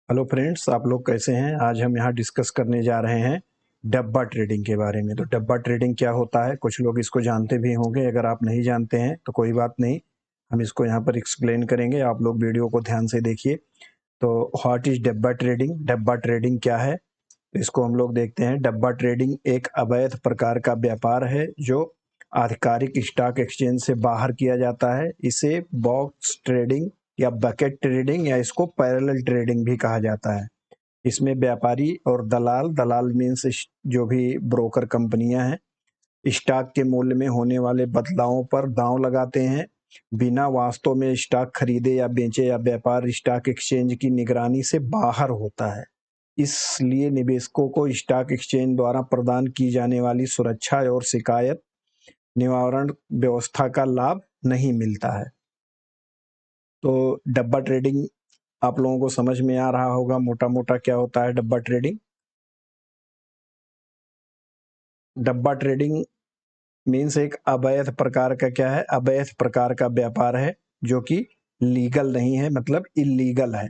Hello friends, आप लोग कैसे हैं। आज हम यहाँ डिस्कस करने जा रहे हैं डब्बा ट्रेडिंग के बारे में। तो डब्बा ट्रेडिंग क्या होता है, कुछ लोग इसको जानते भी होंगे। अगर आप नहीं जानते हैं तो कोई बात नहीं, हम इसको यहाँ पर एक्सप्लेन करेंगे। आप लोग वीडियो को ध्यान से देखिए। तो व्हाट इज डब्बा ट्रेडिंग, डब्बा ट्रेडिंग क्या है, इसको हम लोग देखते हैं। डब्बा ट्रेडिंग एक अवैध प्रकार का व्यापार है जो आधिकारिक स्टॉक एक्सचेंज से बाहर किया जाता है। इसे बॉक्स ट्रेडिंग या बकेट ट्रेडिंग या इसको पैरेलल ट्रेडिंग भी कहा जाता है। इसमें व्यापारी और दलाल, दलाल मीन्स जो भी ब्रोकर कंपनियां हैं, स्टॉक के मूल्य में होने वाले बदलावों पर दांव लगाते हैं। बिना वास्तव में स्टॉक खरीदे या बेचे या व्यापार स्टॉक एक्सचेंज की निगरानी से बाहर होता है। इसलिए निवेशकों को स्टॉक एक्सचेंज द्वारा प्रदान की जाने वाली सुरक्षा और शिकायत निवारण व्यवस्था का लाभ नहीं मिलता है। तो डब्बा ट्रेडिंग आप लोगों को समझ में आ रहा होगा मोटा मोटा क्या होता है डब्बा ट्रेडिंग। डब्बा ट्रेडिंग मीन्स एक अवैध प्रकार का क्या है, अवैध प्रकार का व्यापार है जो कि लीगल नहीं है, मतलब इलीगल है।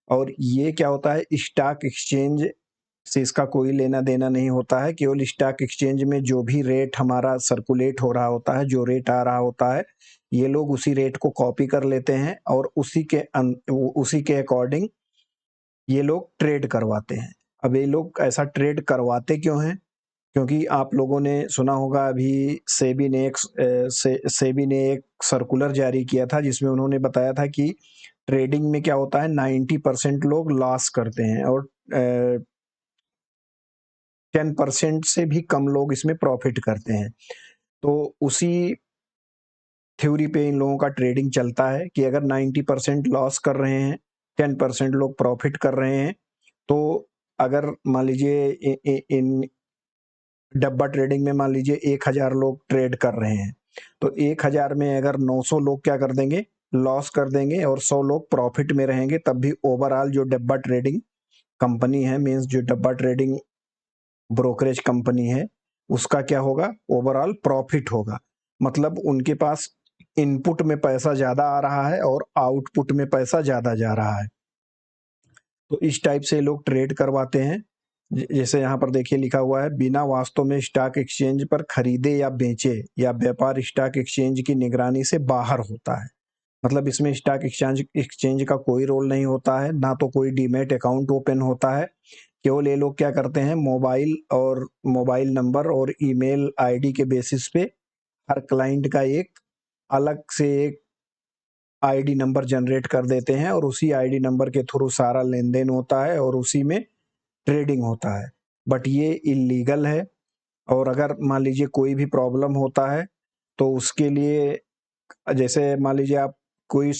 और ये क्या होता है, स्टॉक एक्सचेंज से इसका कोई लेना देना नहीं होता है। केवल स्टॉक एक्सचेंज में जो भी रेट हमारा सर्कुलेट हो रहा होता है, जो रेट आ रहा होता है, ये लोग उसी रेट को कॉपी कर लेते हैं और उसी के अकॉर्डिंग ये लोग ट्रेड करवाते हैं। अब ये लोग ऐसा ट्रेड करवाते क्यों हैं? क्योंकि आप लोगों ने सुना होगा अभी सेबी ने एक सर्कुलर जारी किया था जिसमें उन्होंने बताया था कि ट्रेडिंग में क्या होता है, 90% लोग लॉस करते हैं और 10% से भी कम लोग इसमें प्रॉफिट करते हैं। तो उसी थ्योरी पे इन लोगों का ट्रेडिंग चलता है कि अगर 90% लॉस कर रहे हैं, 10% लोग प्रॉफिट कर रहे हैं, तो अगर मान लीजिए इन डब्बा ट्रेडिंग में मान लीजिए 1000 लोग ट्रेड कर रहे हैं, तो 1000 में अगर 900 लोग क्या कर देंगे, लॉस कर देंगे और 100 लोग प्रॉफिट में रहेंगे, तब भी ओवरऑल जो डब्बा ट्रेडिंग कंपनी है, मीन्स जो डब्बा ट्रेडिंग ब्रोकरेज कंपनी है, उसका क्या होगा, ओवरऑल प्रॉफिट होगा। मतलब उनके पास इनपुट में पैसा ज्यादा आ रहा है और आउटपुट में पैसा ज्यादा जा रहा है। तो इस टाइप से लोग ट्रेड करवाते हैं। जैसे यहाँ पर देखिए लिखा हुआ है, बिना वास्तव में स्टॉक एक्सचेंज पर खरीदे या बेचे या व्यापार स्टॉक एक्सचेंज की निगरानी से बाहर होता है। मतलब इसमें स्टॉक एक्सचेंज का कोई रोल नहीं होता है, ना तो कोई डीमैट अकाउंट ओपन होता है। केवल ये लोग क्या करते हैं, मोबाइल नंबर और ईमेल आईडी के बेसिस पे हर क्लाइंट का एक अलग से एक आईडी नंबर जनरेट कर देते हैं और उसी आईडी नंबर के थ्रू सारा लेन देन होता है और उसी में ट्रेडिंग होता है। बट ये इलीगल है। और अगर मान लीजिए कोई भी प्रॉब्लम होता है तो उसके लिए, जैसे मान लीजिए आप कोई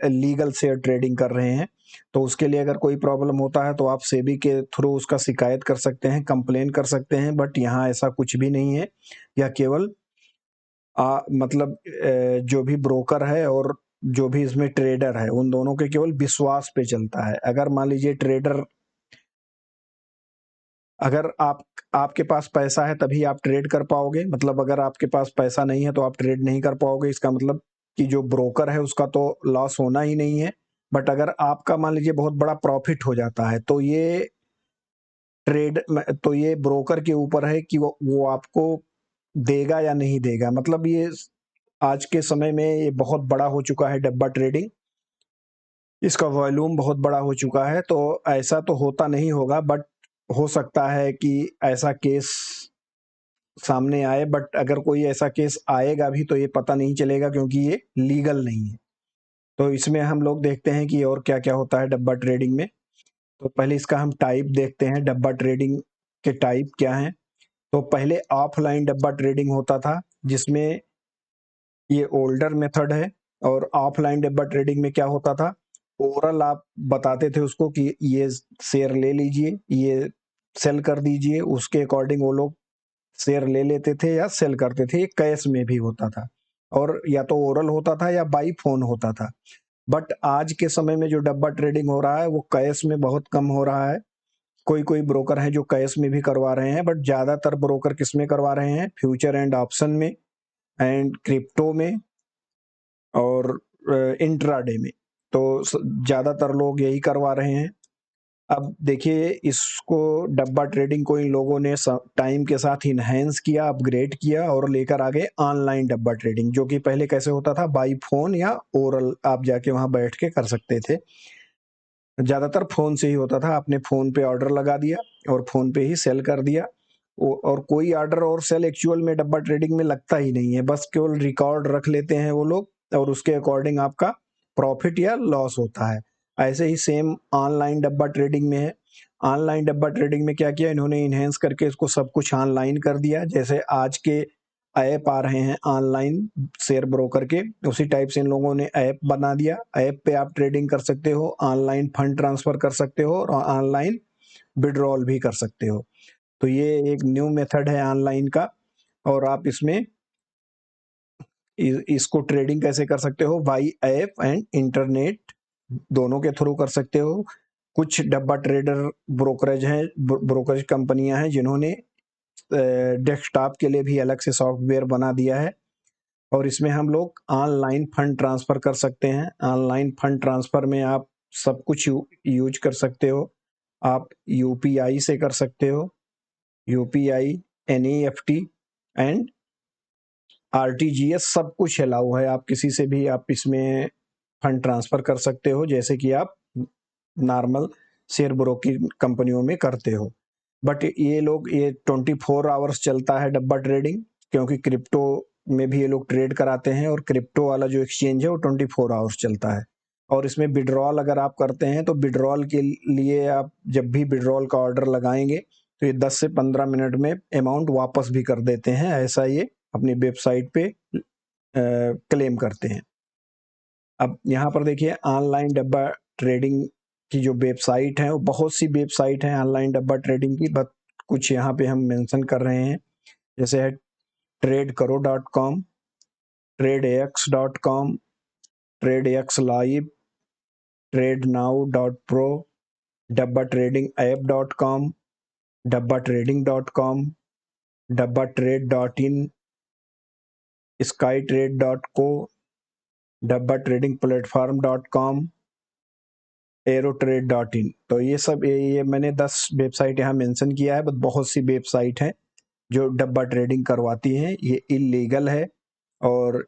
लीगल शेयर ट्रेडिंग कर रहे हैं, तो उसके लिए अगर कोई प्रॉब्लम होता है तो आप सेबी के थ्रू उसका शिकायत कर सकते हैं, कंप्लेन कर सकते हैं। बट यहाँ ऐसा कुछ भी नहीं है। यह केवल मतलब जो भी ब्रोकर है और जो भी इसमें ट्रेडर है, उन दोनों के केवल विश्वास पे चलता है। अगर मान लीजिए ट्रेडर, अगर आपके पास पैसा है तभी आप ट्रेड कर पाओगे, मतलब अगर आपके पास पैसा नहीं है तो आप ट्रेड नहीं कर पाओगे। इसका मतलब कि जो ब्रोकर है उसका तो लॉस होना ही नहीं है। बट अगर आपका मान लीजिए बहुत बड़ा प्रॉफिट हो जाता है तो ये ब्रोकर के ऊपर है कि वो आपको देगा या नहीं देगा। मतलब ये आज के समय में ये बहुत बड़ा हो चुका है डब्बा ट्रेडिंग, इसका वॉल्यूम बहुत बड़ा हो चुका है। तो ऐसा तो होता नहीं होगा, बट हो सकता है कि ऐसा केस सामने आए। बट अगर कोई ऐसा केस आएगा भी तो ये पता नहीं चलेगा क्योंकि ये लीगल नहीं है। तो इसमें हम लोग देखते हैं कि और क्या क्या होता है डब्बा ट्रेडिंग में। तो पहले इसका हम टाइप देखते हैं, डब्बा ट्रेडिंग के टाइप क्या हैं। तो पहले ऑफलाइन डब्बा ट्रेडिंग होता था, जिसमें ये ओल्डर मेथड है। और ऑफलाइन डब्बा ट्रेडिंग में क्या होता था, ओरल आप बताते थे उसको कि ये शेयर ले लीजिए, ये सेल कर दीजिए, उसके अकॉर्डिंग वो लोग शेयर ले लेते थे या सेल करते थे। ये कैश में भी होता था और या तो ओरल होता था या बाई फोन होता था। बट आज के समय में जो डब्बा ट्रेडिंग हो रहा है वो कैश में बहुत कम हो रहा है। कोई कोई ब्रोकर हैं जो कैश में भी करवा रहे हैं, बट ज्यादातर ब्रोकर किस में करवा रहे हैं, फ्यूचर एंड ऑप्शन में एंड क्रिप्टो में और इंट्राडे में। तो ज्यादातर लोग यही करवा रहे हैं। अब देखिए इसको डब्बा ट्रेडिंग को इन लोगों ने टाइम के साथ इनहेंस किया, अपग्रेड किया और लेकर आ गए ऑनलाइन डब्बा ट्रेडिंग, जो कि पहले कैसे होता था, बाई फोन या ओरल आप जाके वहां बैठ के कर सकते थे। ज़्यादातर फ़ोन से ही होता था, आपने फ़ोन पे ऑर्डर लगा दिया और फ़ोन पे ही सेल कर दिया। और कोई ऑर्डर और सेल एक्चुअल में डब्बा ट्रेडिंग में लगता ही नहीं है, बस केवल रिकॉर्ड रख लेते हैं वो लोग और उसके अकॉर्डिंग आपका प्रॉफिट या लॉस होता है। ऐसे ही सेम ऑनलाइन डब्बा ट्रेडिंग में है। ऑनलाइन डब्बा ट्रेडिंग में क्या किया इन्होंने, इन्हेंस करके इसको सब कुछ ऑनलाइन कर दिया। जैसे आज के ऐप आ रहे हैं ऑनलाइन शेयर ब्रोकर के, उसी टाइप से इन लोगों ने ऐप बना दिया। ऐप पे आप ट्रेडिंग कर सकते हो, ऑनलाइन फंड ट्रांसफर कर सकते हो और ऑनलाइन विड्रॉल भी कर सकते हो। तो ये एक न्यू मेथड है ऑनलाइन का। और आप इसमें इसको ट्रेडिंग कैसे कर सकते हो, बाई ऐप एंड इंटरनेट दोनों के थ्रू कर सकते हो। कुछ डब्बा ट्रेडर ब्रोकरेज हैं, ब्रोकरेज कंपनियां हैं जिन्होंने डेस्कटॉप के लिए भी अलग से सॉफ्टवेयर बना दिया है और इसमें हम लोग ऑनलाइन फंड ट्रांसफर कर सकते हैं। ऑनलाइन फंड ट्रांसफर में आप सब कुछ यूज कर सकते हो। आप यूपीआई से कर सकते हो, यूपीआई, एनईएफटी एंड आरटीजीएस सब कुछ अलाउ है। आप किसी से भी आप इसमें फंड ट्रांसफर कर सकते हो, जैसे कि आप नॉर्मल शेयर ब्रोकिंग कंपनियों में करते हो। बट ये लोग ये 24 आवर्स चलता है डब्बा ट्रेडिंग, क्योंकि क्रिप्टो में भी ये लोग ट्रेड कराते हैं और क्रिप्टो वाला जो एक्सचेंज है वो 24 आवर्स चलता है। और इसमें विड्रॉल अगर आप करते हैं तो विड्रॉल के लिए आप जब भी विड्रॉल का ऑर्डर लगाएंगे तो ये 10 से 15 मिनट में अमाउंट वापस भी कर देते हैं, ऐसा ये अपनी वेबसाइट पे क्लेम करते हैं। अब यहाँ पर देखिए ऑनलाइन डब्बा ट्रेडिंग की जो वेबसाइट है, वो बहुत सी वेबसाइट है ऑनलाइन डब्बा ट्रेडिंग की, बट कुछ यहाँ पे हम मेंशन कर रहे हैं। जैसे है tradekaro.com, tradex.com, tradex live, tradenow.pro, dabbatradingapp.com, dabbatrading.com, dabbatrade.in, skytrade.co, dabbatradingplatform.com, aerotrade.in। तो ये सब ये मैंने 10 वेबसाइट यहाँ मेंशन किया है, बट बहुत सी वेबसाइट हैं जो डब्बा ट्रेडिंग करवाती हैं। ये इलीगल है और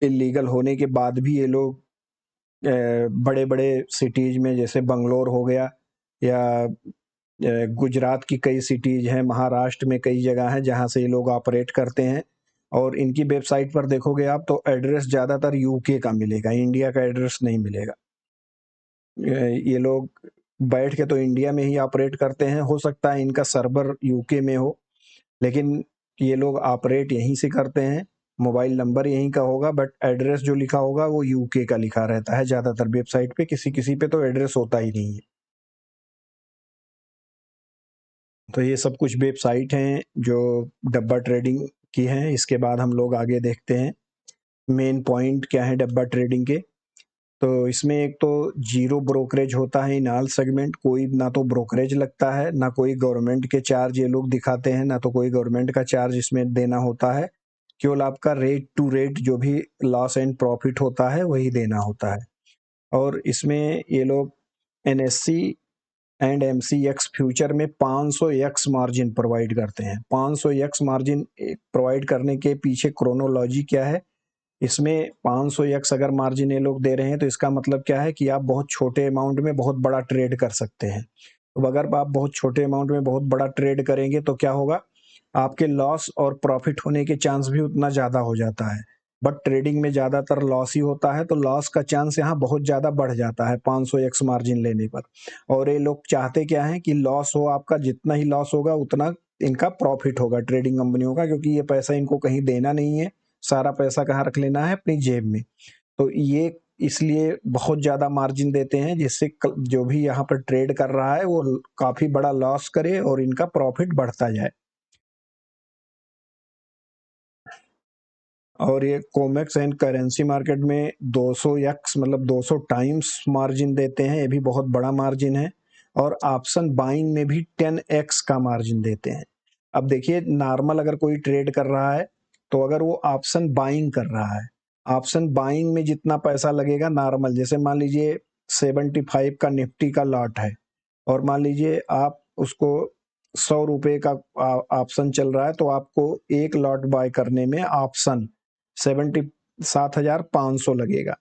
इलीगल होने के बाद भी ये लोग बड़े बड़े सिटीज में, जैसे बंगलोर हो गया या गुजरात की कई सिटीज हैं, महाराष्ट्र में कई जगह हैं जहां से ये लोग ऑपरेट करते हैं। और इनकी वेबसाइट पर देखोगे आप तो एड्रेस ज़्यादातर यूके का मिलेगा, इंडिया का एड्रेस नहीं मिलेगा। ये लोग बैठ के तो इंडिया में ही ऑपरेट करते हैं, हो सकता है इनका सर्वर यूके में हो, लेकिन ये लोग ऑपरेट यहीं से करते हैं। मोबाइल नंबर यहीं का होगा, बट एड्रेस जो लिखा होगा वो यूके का लिखा रहता है ज़्यादातर वेबसाइट पे, किसी किसी पे तो एड्रेस होता ही नहीं है। तो ये सब कुछ वेबसाइट हैं जो डब्बा ट्रेडिंग की हैं। इसके बाद हम लोग आगे देखते हैं मेन पॉइंट क्या है डब्बा ट्रेडिंग के। तो इसमें एक तो जीरो ब्रोकरेज होता है इन ऑल सेगमेंट, कोई ना तो ब्रोकरेज लगता है, ना कोई गवर्नमेंट के चार्ज ये लोग दिखाते हैं, ना तो कोई गवर्नमेंट का चार्ज इसमें देना होता है। केवल आपका रेट टू रेट जो भी लॉस एंड प्रॉफिट होता है वही देना होता है। और इसमें ये लोग एनएससी एंड एमसीएक्स फ्यूचर में 500x मार्जिन प्रोवाइड करते हैं। 500x मार्जिन प्रोवाइड करने के पीछे क्रोनोलॉजी क्या है, इसमें 500x अगर मार्जिन ये लोग दे रहे हैं तो इसका मतलब क्या है कि आप बहुत छोटे अमाउंट में बहुत बड़ा ट्रेड कर सकते हैं। तो अगर आप बहुत छोटे अमाउंट में बहुत बड़ा ट्रेड करेंगे तो क्या होगा, आपके लॉस और प्रॉफिट होने के चांस भी उतना ज़्यादा हो जाता है। बट ट्रेडिंग में ज़्यादातर लॉस ही होता है, तो लॉस का चांस यहाँ बहुत ज़्यादा बढ़ जाता है 500x मार्जिन लेने पर। और ये लोग चाहते क्या है कि लॉस हो आपका, जितना ही लॉस होगा उतना इनका प्रॉफिट होगा ट्रेडिंग कंपनियों का, क्योंकि ये पैसा इनको कहीं देना नहीं है, सारा पैसा कहाँ रख लेना है, अपनी जेब में। तो ये इसलिए बहुत ज़्यादा मार्जिन देते हैं, जिससे जो भी यहाँ पर ट्रेड कर रहा है वो काफ़ी बड़ा लॉस करे और इनका प्रॉफिट बढ़ता जाए। और ये कोमेक्स एंड करेंसी मार्केट में 200x मतलब 200 टाइम्स मार्जिन देते हैं, ये भी बहुत बड़ा मार्जिन है। और ऑप्शन बाइंग में भी 10x का मार्जिन देते हैं। अब देखिए नॉर्मल अगर कोई ट्रेड कर रहा है तो अगर वो ऑप्शन बाइंग कर रहा है, ऑप्शन बाइंग में जितना पैसा लगेगा नॉर्मल, जैसे मान लीजिए 75 का निफ्टी का लॉट है, और मान लीजिए आप उसको 100 रुपये का ऑप्शन चल रहा है, तो आपको एक लॉट बाय करने में ऑप्शन 7,500 लगेगा।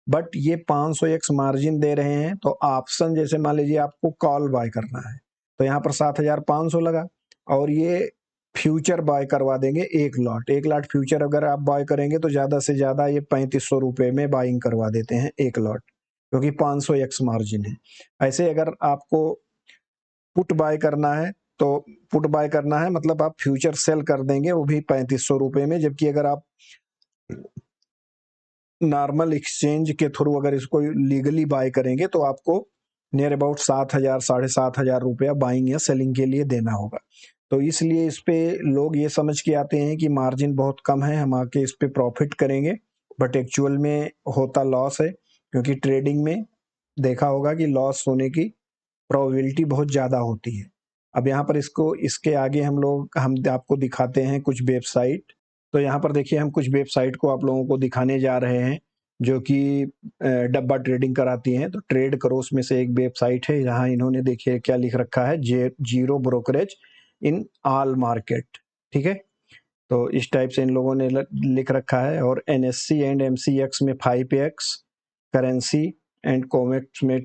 बट ये 500 एक्स मार्जिन दे रहे हैं, तो ऑप्शन जैसे मान लीजिए आपको कॉल बाय करना है तो यहाँ पर 7,500 लगा, और ये फ्यूचर बाय करवा देंगे एक लॉट फ्यूचर अगर आप बाय करेंगे तो ज़्यादा से ज़्यादा ये 3500 रुपये में बाइंग करवा देते हैं एक लॉट, क्योंकि 500 एक्स मार्जिन है। ऐसे अगर आपको पुट बाय करना है तो पुट बाय करना है मतलब आप फ्यूचर सेल कर देंगे, वो भी 3500 रुपये में। जबकि अगर आप नॉर्मल एक्सचेंज के थ्रू अगर इसको लीगली बाय करेंगे तो आपको नियर अबाउट 7,000 7,500 रुपया बाइंग या सेलिंग के लिए देना होगा। तो इसलिए इस पे लोग ये समझ के आते हैं कि मार्जिन बहुत कम है, हम आके इस पे प्रॉफिट करेंगे, बट एक्चुअल में होता लॉस है, क्योंकि ट्रेडिंग में देखा होगा कि लॉस होने की प्रोबेबिलिटी बहुत ज़्यादा होती है। अब यहाँ पर इसके आगे हम आपको दिखाते हैं कुछ वेबसाइट। तो यहाँ पर देखिए हम कुछ वेबसाइट को आप लोगों को दिखाने जा रहे हैं जो कि डब्बा ट्रेडिंग कराती हैं। तो ट्रेड करो उसमें से एक वेबसाइट है, जहाँ इन्होंने देखिए क्या लिख रखा है, zero brokerage in all market. ठीक है, तो इस टाइप से इन लोगों ने लिख रखा है। और NSE एंड MCX में 5x, करेंसी एंड कॉमेक्स में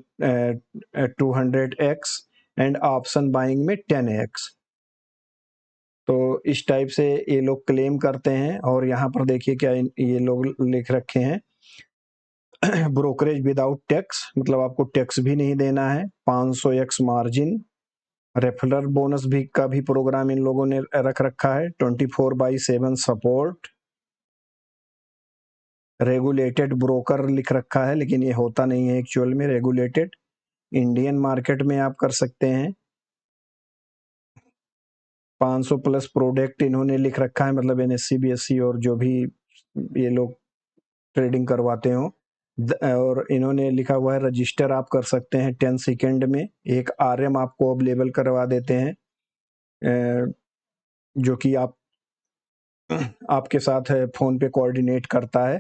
200x एंड ऑप्शन बाइंग में 10x। तो इस टाइप से ये लोग क्लेम करते हैं। और यहाँ पर देखिए क्या ये लोग लिख रखे हैं, ब्रोकरेज विदाउट टैक्स, मतलब आपको टैक्स भी नहीं देना है, 500x मार्जिन, रेफरल बोनस भी का भी प्रोग्राम इन लोगों ने रख रखा है, 24/7 सपोर्ट, रेगुलेटेड ब्रोकर लिख रखा है, लेकिन ये होता नहीं है एक्चुअल में रेगुलेटेड। इंडियन मार्केट में आप कर सकते हैं, 500 प्लस प्रोडक्ट इन्होंने लिख रखा है, मतलब NSE BSE और जो भी ये लोग ट्रेडिंग करवाते हो। और इन्होंने लिखा हुआ है रजिस्टर आप कर सकते हैं 10 सेकेंड में। एक RM आपको अवेलेबल करवा देते हैं, जो कि आपके साथ फोन पे कोऑर्डिनेट करता है।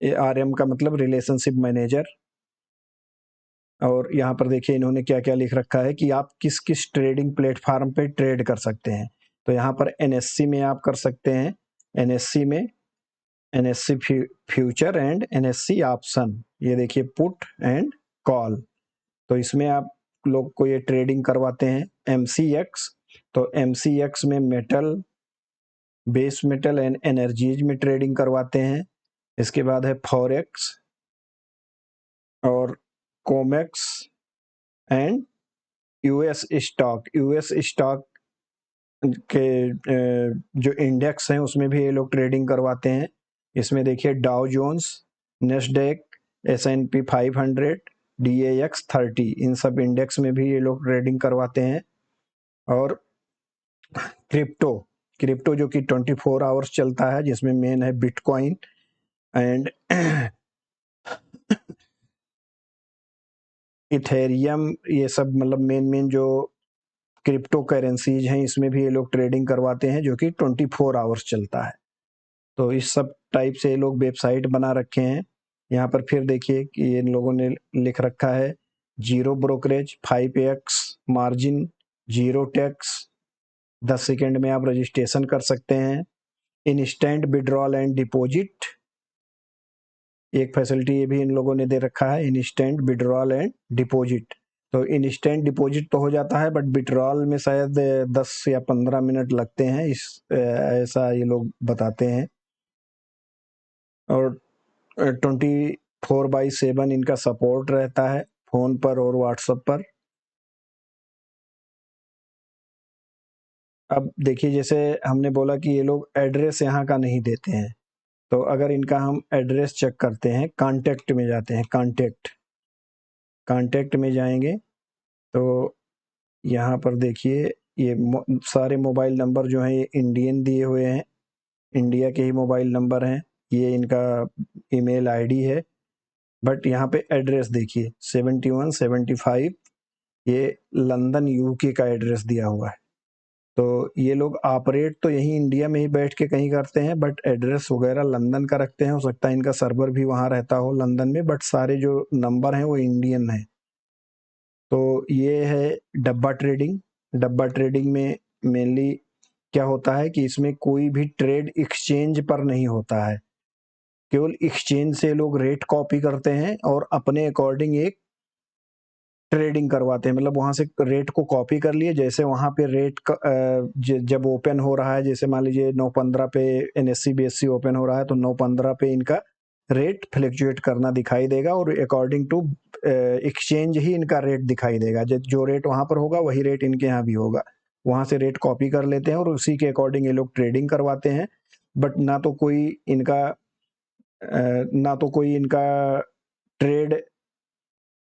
ये RM का मतलब रिलेशनशिप मैनेजर। और यहाँ पर देखिए इन्होंने क्या क्या लिख रखा है कि आप किस किस ट्रेडिंग प्लेटफॉर्म पे ट्रेड कर सकते हैं। तो यहाँ पर NSE में आप कर सकते हैं, NSE में NSE future and NSE option, ये देखिए पुट एंड कॉल। तो इसमें आप लोग को ये ट्रेडिंग करवाते हैं। MCX, तो MCX में metal, base metal and energies में ट्रेडिंग करवाते हैं। इसके बाद है फॉरेक्स और कोमेक्स एंड US स्टॉक के जो इंडेक्स हैं उसमें भी ये लोग ट्रेडिंग करवाते हैं। इसमें देखिए Dow Jones, Nasdaq, S&P 500, DAX 30, इन सब इंडेक्स में भी ये लोग ट्रेडिंग करवाते हैं। और क्रिप्टो जो कि 24 आवर्स चलता है, जिसमें मेन है बिटकॉइन एंड इथेरियम, ये सब मतलब मेन जो क्रिप्टो करेंसीज हैं इसमें भी ये लोग ट्रेडिंग करवाते हैं, जो कि 24 आवर्स चलता है। तो इस सब टाइप से ये लोग वेबसाइट बना रखे हैं। यहाँ पर फिर देखिए कि इन लोगों ने लिख रखा है zero brokerage, 5x margin, zero tax, 10 second में आप रजिस्ट्रेशन कर सकते हैं। इंस्टेंट विड्रॉल एंड डिपॉजिट, एक फैसिलिटी ये भी इन लोगों ने दे रखा है, इंस्टेंट विड्रॉल एंड डिपॉजिट। तो इंस्टेंट डिपॉजिट तो हो जाता है, बट विड्रॉल में शायद 10 या 15 मिनट लगते हैं, ऐसा ये लोग बताते हैं। और 24/7 इनका सपोर्ट रहता है फोन पर और व्हाट्सएप पर। अब देखिए जैसे हमने बोला कि ये लोग एड्रेस यहाँ का नहीं देते हैं, तो अगर इनका हम एड्रेस चेक करते हैं, कांटेक्ट में जाते हैं, कांटेक्ट में जाएंगे तो यहाँ पर देखिए ये सारे मोबाइल नंबर जो हैं ये इंडियन दिए हुए हैं, इंडिया के ही मोबाइल नंबर हैं, ये इनका ईमेल आईडी है। बट यहाँ पे एड्रेस देखिए 7175, ये लंदन UK का एड्रेस दिया हुआ है। तो ये लोग ऑपरेट तो यही इंडिया में ही बैठ के कहीं करते हैं, बट एड्रेस वगैरह लंदन का रखते हैं। हो सकता है इनका सर्वर भी वहाँ रहता हो लंदन में, बट सारे जो नंबर हैं वो इंडियन हैं। तो ये है डब्बा ट्रेडिंग। डब्बा ट्रेडिंग में मेनली क्या होता है कि इसमें कोई भी ट्रेड एक्सचेंज पर नहीं होता है, केवल एक्सचेंज से लोग रेट कॉपी करते हैं और अपने अकॉर्डिंग एक ट्रेडिंग करवाते हैं। मतलब वहां से रेट को कॉपी कर लिए, जैसे वहां पे रेट जब ओपन हो रहा है, जैसे मान लीजिए 9:15 पे NSE BSE ओपन हो रहा है, तो 9:15 पे इनका रेट फ्लक्चुएट करना दिखाई देगा और अकॉर्डिंग टू एक्सचेंज ही इनका रेट दिखाई देगा। जो रेट वहां पर होगा वही रेट इनके यहाँ भी होगा। वहां से रेट कॉपी कर लेते हैं और उसी के अकॉर्डिंग ये लोग ट्रेडिंग करवाते हैं। बट ना तो कोई इनका ट्रेड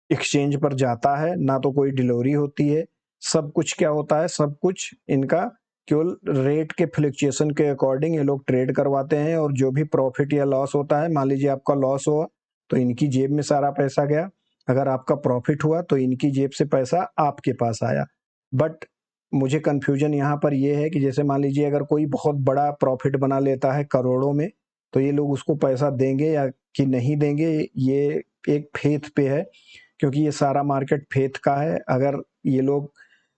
एक्सचेंज पर जाता है, ना तो कोई डिलीवरी होती है। सब कुछ क्या होता है, सब कुछ इनका केवल रेट के फ्लक्चुएशन के अकॉर्डिंग ये लोग ट्रेड करवाते हैं। और जो भी प्रॉफिट या लॉस होता है, मान लीजिए आपका लॉस हुआ तो इनकी जेब में सारा पैसा गया, अगर आपका प्रॉफिट हुआ तो इनकी जेब से पैसा आपके पास आया। बट मुझे कंफ्यूजन यहाँ पर यह है कि जैसे मान लीजिए अगर कोई बहुत बड़ा प्रॉफिट बना लेता है करोड़ों में, तो ये लोग उसको पैसा देंगे या कि नहीं देंगे, ये एक फेथ पे है, क्योंकि ये सारा मार्केट फेथ का है।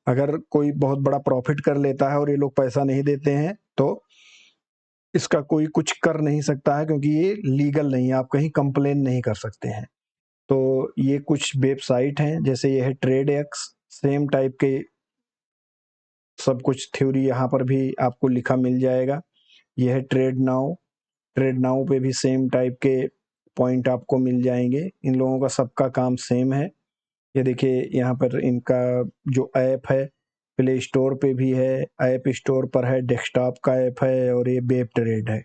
अगर कोई बहुत बड़ा प्रॉफिट कर लेता है और ये लोग पैसा नहीं देते हैं तो इसका कोई कुछ कर नहीं सकता है, क्योंकि ये लीगल नहीं है, आप कहीं कंप्लेन नहीं कर सकते हैं। तो ये कुछ वेबसाइट हैं, जैसे ये है ट्रेड एक्स, सेम टाइप के सब कुछ थ्योरी यहाँ पर भी आपको लिखा मिल जाएगा। यह है ट्रेड नाउ। ट्रेड नाउ पे भी सेम टाइप के पॉइंट आपको मिल जाएंगे। इन लोगों का सबका काम सेम है। ये देखिए यहाँ पर इनका जो ऐप है, प्ले स्टोर पे भी है, ऐप स्टोर पर है, डेस्कटॉप का ऐप है और ये वेब ट्रेड है।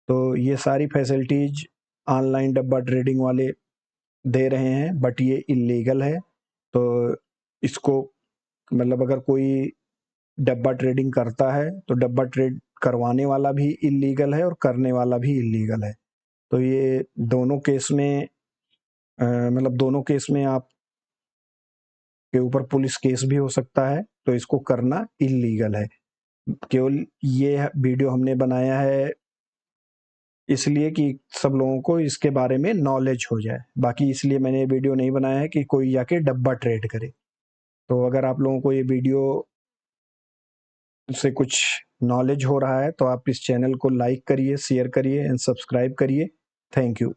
तो ये सारी फैसिलिटीज ऑनलाइन डब्बा ट्रेडिंग वाले दे रहे हैं, बट ये इलीगल है। तो इसको मतलब अगर कोई डब्बा ट्रेडिंग करता है तो डब्बा ट्रेड करवाने वाला भी इलीगल है और करने वाला भी इलीगल है। तो ये दोनों केस में मतलब दोनों केस में आप के ऊपर पुलिस केस भी हो सकता है, तो इसको करना इलीगल है। केवल ये वीडियो हमने बनाया है इसलिए कि सब लोगों को इसके बारे में नॉलेज हो जाए, बाकी इसलिए मैंने ये वीडियो नहीं बनाया है कि कोई जाके डब्बा ट्रेड करे। तो अगर आप लोगों को ये वीडियो से कुछ नॉलेज हो रहा है तो आप इस चैनल को लाइक करिए, शेयर करिए एंड सब्सक्राइब करिए। Thank you.